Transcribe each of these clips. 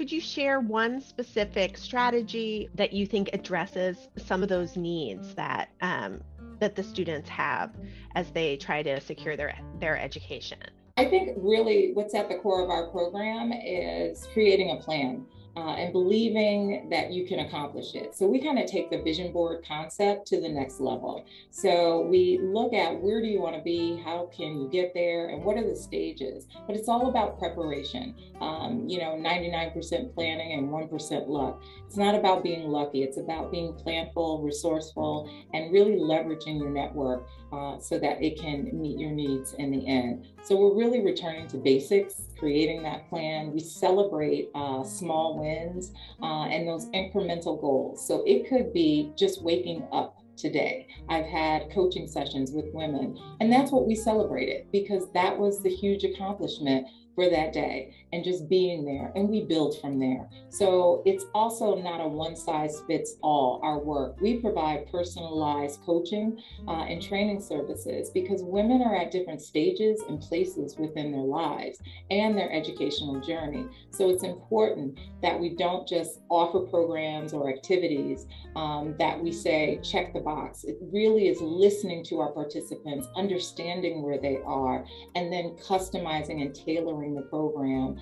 could you share one specific strategy that you think addresses some of those needs that that the students have as they try to secure their education? I think really what's at the core of our program is creating a plan. And believing that you can accomplish it. So we kind of take the vision board concept to the next level. So we look at where do you want to be, how can you get there, and what are the stages? But it's all about preparation. 99% planning and 1% luck. It's not about being lucky. It's about being planful, resourceful, and really leveraging your network so that it can meet your needs in the end. So we're really returning to basics, creating that plan. We celebrate small wins and those incremental goals. So it could be just waking up today. I've had coaching sessions with women, and that's what we celebrated because that was the huge accomplishment for that day and just being there, and we build from there. So it's also not a one size fits all, our work. We provide personalized coaching and training services because women are at different stages and places within their lives and their educational journey. So it's important that we don't just offer programs or activities that we say, check the box. It really is listening to our participants, understanding where they are, and then customizing and tailoring the program,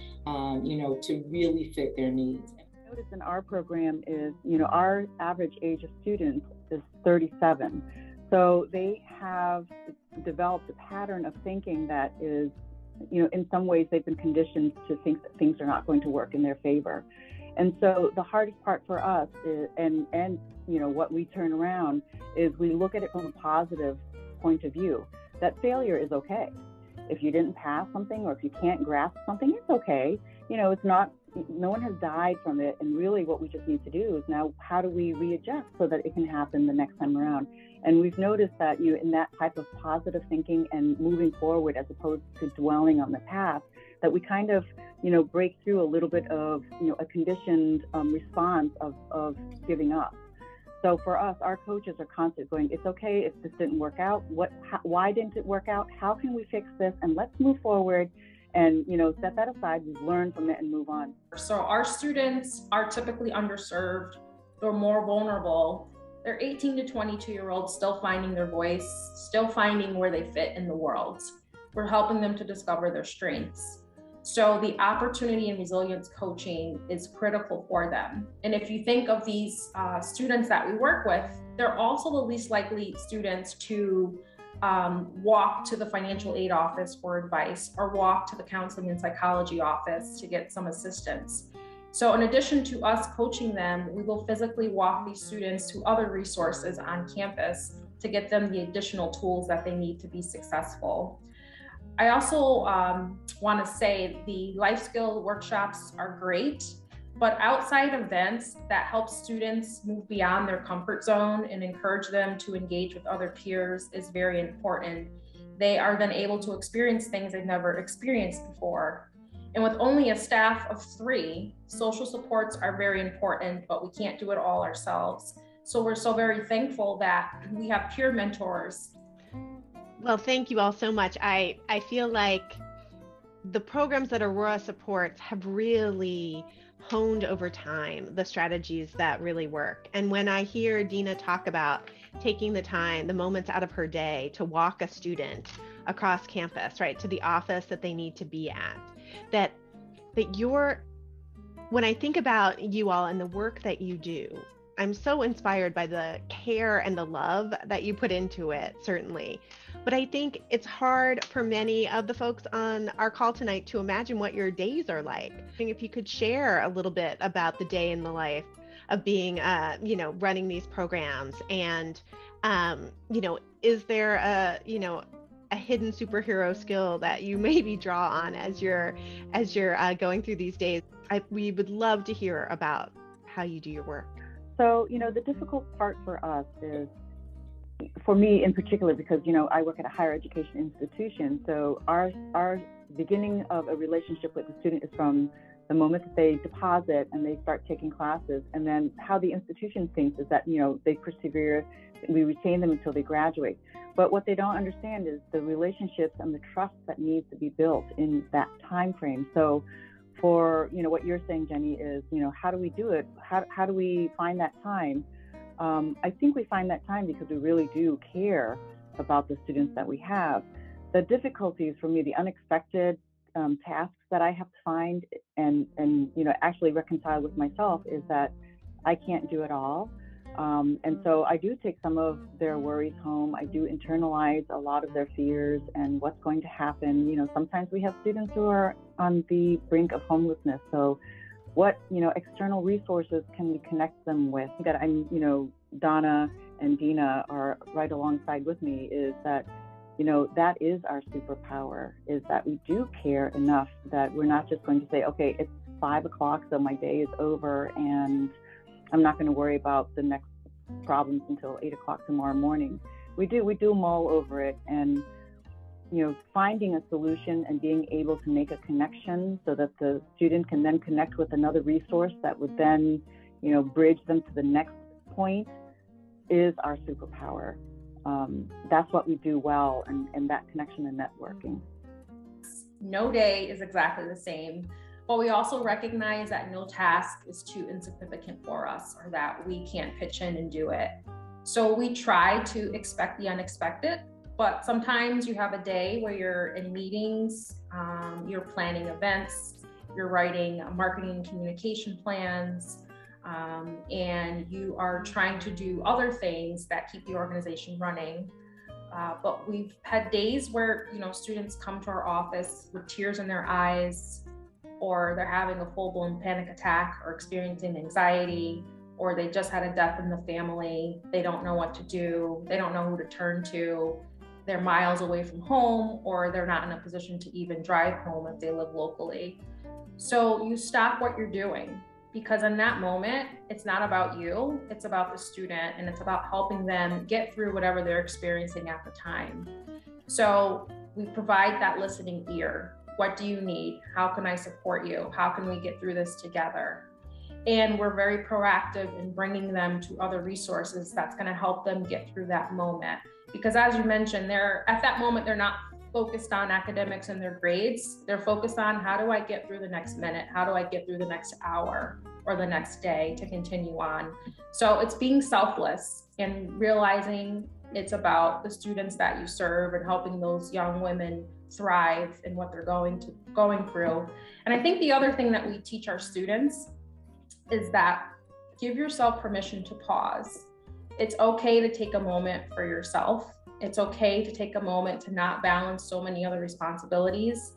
to really fit their needs. Notice in our program is, our average age of students is 37. So they have developed a pattern of thinking that is, in some ways they've been conditioned to think that things are not going to work in their favor. And so the hardest part for us is, and what we turn around is we look at it from a positive point of view, that failure is okay. If you didn't pass something or if you can't grasp something, it's okay. It's not, no one has died from it. And really what we just need to do is now, how do we readjust so that it can happen the next time around? And we've noticed that in that type of positive thinking and moving forward as opposed to dwelling on the past, that we kind of, break through a little bit of, a conditioned response of giving up. So for us, our coaches are constantly going, it's okay if this didn't work out. Why didn't it work out? How can we fix this? And let's move forward and, set that aside, learn from it and move on. So our students are typically underserved. They're more vulnerable. They're 18 to 22-year-olds still finding their voice, still finding where they fit in the world. We're helping them to discover their strengths. So the opportunity and resilience coaching is critical for them. And if you think of these students that we work with, they're also the least likely students to walk to the financial aid office for advice or walk to the counseling and psychology office to get some assistance. So in addition to us coaching them, we will physically walk these students to other resources on campus to get them the additional tools that they need to be successful. I also want to say the life skill workshops are great, but outside events that help students move beyond their comfort zone and encourage them to engage with other peers is very important. They are then able to experience things they've never experienced before. And with only a staff of 3, social supports are very important, but we can't do it all ourselves. So we're so very thankful that we have peer mentors. Well, thank you all so much. I feel like the programs that Aurora supports have really honed over time the strategies that really work. And when I hear Dina talk about taking the time, the moments out of her day to walk a student across campus, right, to the office that they need to be at, that when I think about you all and the work that you do, I'm so inspired by the care and the love that you put into it, certainly. But I think it's hard for many of the folks on our call tonight to imagine what your days are like. If you could share a little bit about the day in the life of being, running these programs, and, is there a hidden superhero skill that you maybe draw on as you're going through these days? We would love to hear about how you do your work. So, the difficult part for us is, for me in particular, because, I work at a higher education institution. So our beginning of a relationship with the student is from the moment that they deposit and they start taking classes. And then how the institution thinks is that, they persevere, we retain them until they graduate. But what they don't understand is the relationships and the trust that needs to be built in that time frame. So for, what you're saying, Jenny, is, how do we do it? How do we find that time? I think we find that time because we really do care about the students that we have. The difficulties for me, the unexpected tasks that I have to find and actually reconcile with myself is that I can't do it all. And so I do take some of their worries home. I do internalize a lot of their fears and what's going to happen. Sometimes we have students who are on the brink of homelessness. So what, external resources can we connect them with? That Donna and Dina are right alongside with me is that, that is our superpower, is that we do care enough that we're not just going to say, okay, it's 5 o'clock, so my day is over and I'm not going to worry about the next problems until 8 o'clock tomorrow morning. We do mull over it, and finding a solution and being able to make a connection so that the student can then connect with another resource that would then bridge them to the next point is our superpower. That's what we do well, and that connection and networking. No day is exactly the same. But we also recognize that no task is too insignificant for us or that we can't pitch in and do it. So we try to expect the unexpected, but sometimes you have a day where you're in meetings, you're planning events, you're writing marketing and communication plans, and you are trying to do other things that keep the organization running. But we've had days where, students come to our office with tears in their eyes, or they're having a full-blown panic attack or experiencing anxiety, or they just had a death in the family. They don't know what to do. They don't know who to turn to. They're miles away from home, or they're not in a position to even drive home if they live locally. So you stop what you're doing, because in that moment, it's not about you, it's about the student, and it's about helping them get through whatever they're experiencing at the time. So we provide that listening ear. What do you need? How can I support you? How can we get through this together? And we're very proactive in bringing them to other resources that's going to help them get through that moment. Because as you mentioned, at that moment, they're not focused on academics and their grades. They're focused on, how do I get through the next minute? How do I get through the next hour or the next day to continue on? So it's being selfless and realizing it's about the students that you serve and helping those young women thrive in what they're going through. And I think the other thing that we teach our students is that give yourself permission to pause. It's okay to take a moment for yourself. It's okay to take a moment to not balance so many other responsibilities.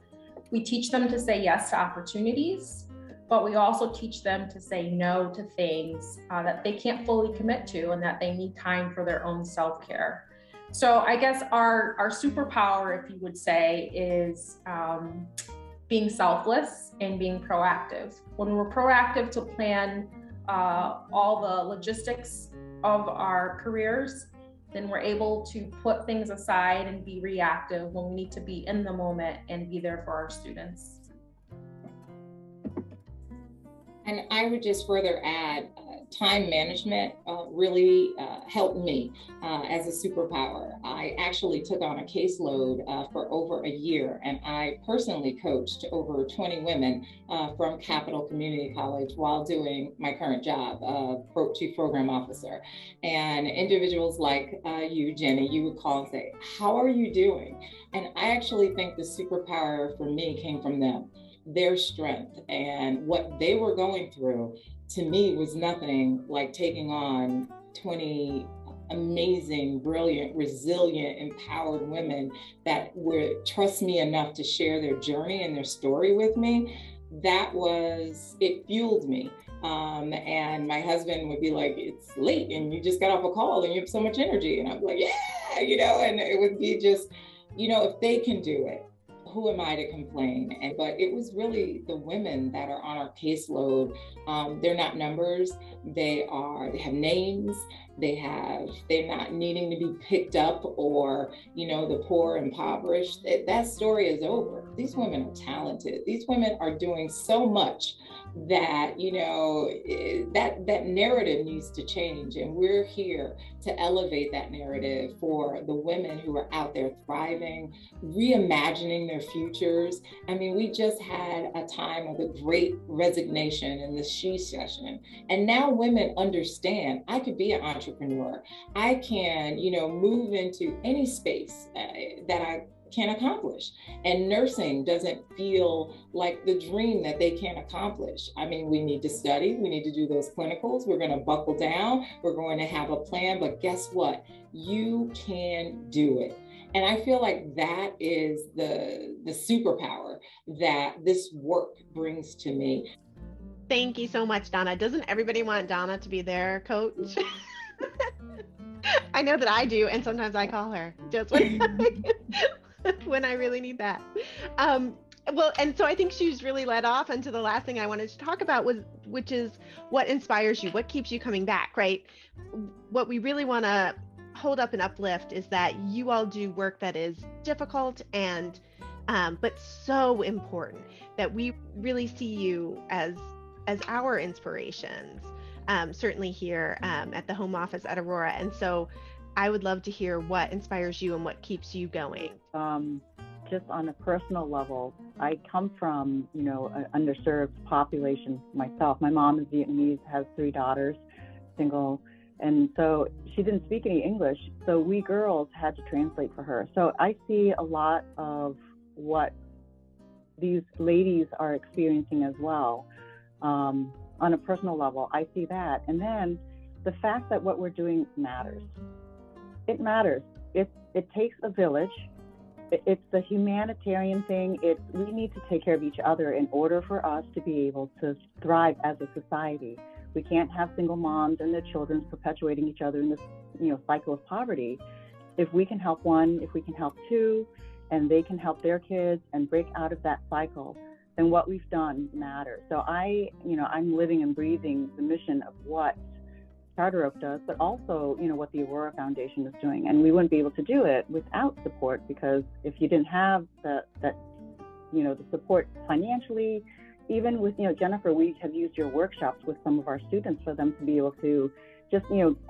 We teach them to say yes to opportunities, but we also teach them to say no to things that they can't fully commit to and that they need time for their own self-care. So I guess our superpower, if you would say, is being selfless and being proactive. When we're proactive to plan all the logistics of our careers, then we're able to put things aside and be reactive when we need to be in the moment and be there for our students. And I would just further add, time management really helped me as a superpower. I actually took on a caseload for over a year, and I personally coached over 20 women from Capital Community College while doing my current job of Chief Program Officer. And individuals like you, Jenny, you would call and say, how are you doing? And I actually think the superpower for me came from them. Their strength and what they were going through, to me, was nothing like taking on 20 amazing, brilliant, resilient, empowered women that would trust me enough to share their journey and their story with me. It fueled me. And my husband would be like, it's late and you just got off a call and you have so much energy. And I'm like, yeah, and it would be just, if they can do it, who am I to complain? But it was really the women that are on our caseload. They're not numbers. They have names. They're not needing to be picked up or, the poor, impoverished. That story is over. These women are talented. These women are doing so much that, that narrative needs to change. And we're here to elevate that narrative for the women who are out there thriving, reimagining their futures. I mean, we just had a time of the great resignation in the she session. And now women understand I could be an entrepreneur. I can, move into any space that I can accomplish. And nursing doesn't feel like the dream that they can't accomplish. I mean, we need to study, we need to do those clinicals, we're going to buckle down, we're going to have a plan, but guess what? You can do it. And I feel like that is the superpower that this work brings to me. Thank you so much, Donna. Doesn't everybody want Donna to be their coach? I know that I do, and sometimes I call her just when I really need that. Well, and so I think she's really led off into the last thing I wanted to talk about, which is what inspires you, what keeps you coming back, right? What we really want to hold up and uplift is that you all do work that is difficult and but so important, that we really see you as our inspirations, certainly here at the home office at Aurora. And so I would love to hear what inspires you and what keeps you going. Just on a personal level, I come from, an underserved population myself. My mom is Vietnamese, has 3 daughters, single. And so she didn't speak any English. So we girls had to translate for her. So I see a lot of what these ladies are experiencing as well. On a personal level, I see that. And then the fact that what we're doing matters. It matters. It takes a village. It's the humanitarian thing. We need to take care of each other in order for us to be able to thrive as a society. We can't have single moms and their children perpetuating each other in this, cycle of poverty. If we can help one, if we can help 2, and they can help their kids and break out of that cycle, then what we've done matters. So I'm living and breathing the mission of what Charter Oak does, but also, what the Aurora Foundation is doing. And we wouldn't be able to do it without support, because if you didn't have the support financially, even with, Jennifer, we have used your workshops with some of our students for them to be able to just,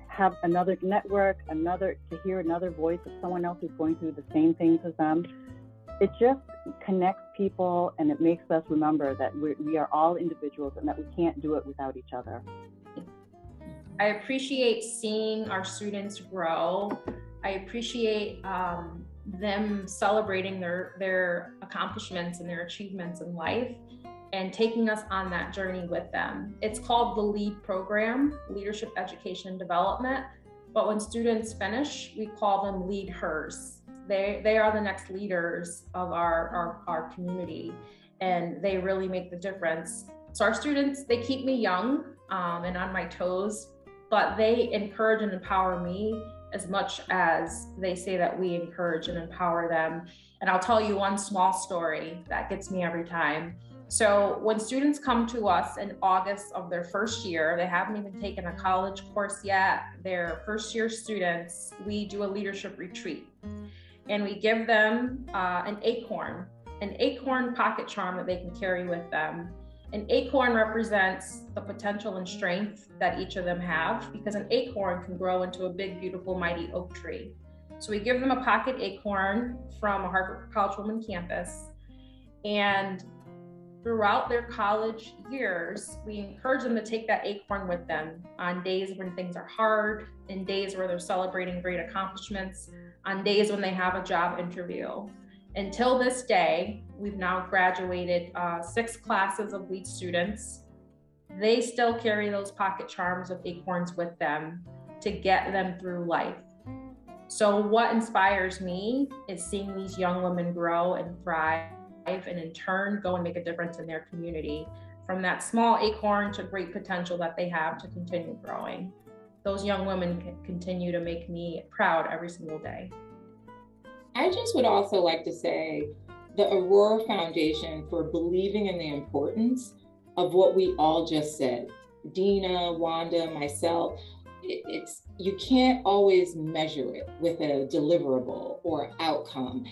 have another network, to hear another voice of someone else who's going through the same things as them. It just connects people, and it makes us remember that we are all individuals and that we can't do it without each other. I appreciate seeing our students grow. I appreciate them celebrating their accomplishments and their achievements in life and taking us on that journey with them. It's called the LEAD program, Leadership Education and Development. But when students finish, we call them lead hers. They are the next leaders of our community, and they really make the difference. So our students, they keep me young and on my toes, but they encourage and empower me as much as they say that we encourage and empower them. And I'll tell you one small story that gets me every time. So when students come to us in August of their first year, they haven't even taken a college course yet, they're first year students, we do a leadership retreat. And we give them an acorn pocket charm that they can carry with them. An acorn represents the potential and strength that each of them have, because an acorn can grow into a big, beautiful, mighty oak tree. So we give them a pocket acorn from a Hartford College Women campus. And throughout their college years, we encourage them to take that acorn with them on days when things are hard, in days where they're celebrating great accomplishments, on days when they have a job interview. Until this day, we've now graduated 6 classes of lead students. They still carry those pocket charms of acorns with them to get them through life. So what inspires me is seeing these young women grow and thrive, and in turn go and make a difference in their community, from that small acorn to great potential that they have to continue growing. Those young women can continue to make me proud every single day. I just would also like to say the Aurora Foundation for believing in the importance of what we all just said. Dina, Wanda, myself, you can't always measure it with a deliverable or outcome,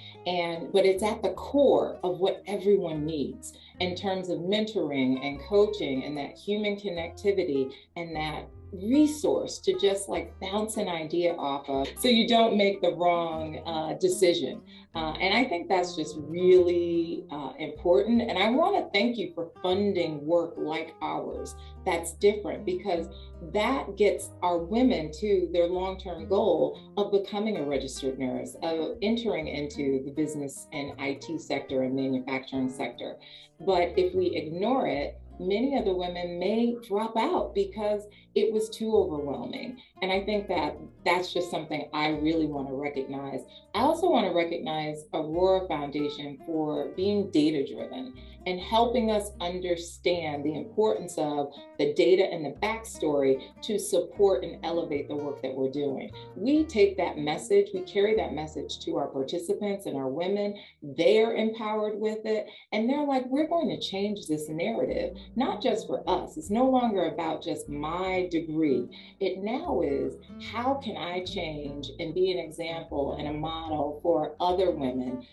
but it's at the core of what everyone needs in terms of mentoring and coaching and that human connectivity and that resource to just like bounce an idea off of, so you don't make the wrong decision. And I think that's just really important. And I want to thank you for funding work like ours that's different, because that gets our women to their long-term goal of becoming a registered nurse, of entering into the business and IT sector and manufacturing sector. But if we ignore it, many of the women may drop out because it was too overwhelming. And I think that that's just something I really want to recognize. I also want to recognize Aurora Foundation for being data-driven and helping us understand the importance of the data and the backstory to support and elevate the work that we're doing. We take that message, we carry that message to our participants and our women. They're empowered with it. And they're like, we're going to change this narrative, not just for us. It's no longer about just my degree. It now is, how can I change and be an example and a model for other women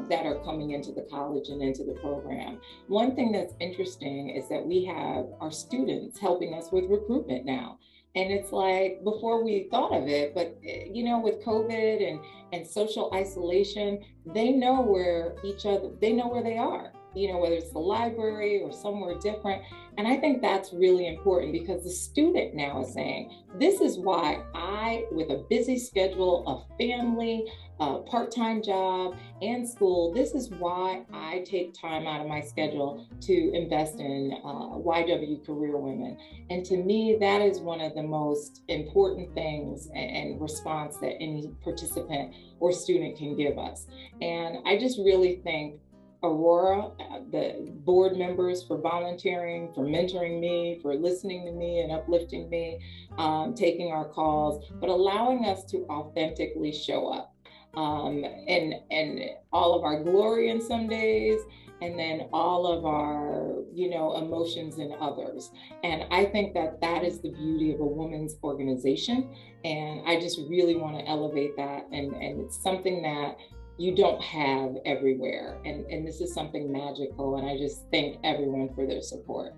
that are coming into the college and into the program. One thing that's interesting is that we have our students helping us with recruitment now. And it's like, before we thought of it, but you know, with COVID and social isolation, they know where they know where they are, you know, whether it's the library or somewhere different. And I think that's really important, because the student now is saying, this is why I, with a busy schedule of family, part-time job and school, this is why I take time out of my schedule to invest in YW Career Women. And to me, that is one of the most important things and response that any participant or student can give us. And I just really think Aurora, the board members, for volunteering, for mentoring me, for listening to me and uplifting me, taking our calls, but allowing us to authentically show up. And all of our glory in some days, and then all of our, you know, emotions in others. And I think that that is the beauty of a women's organization. And I just really want to elevate that. And it's something that you don't have everywhere. And this is something magical. And I just thank everyone for their support.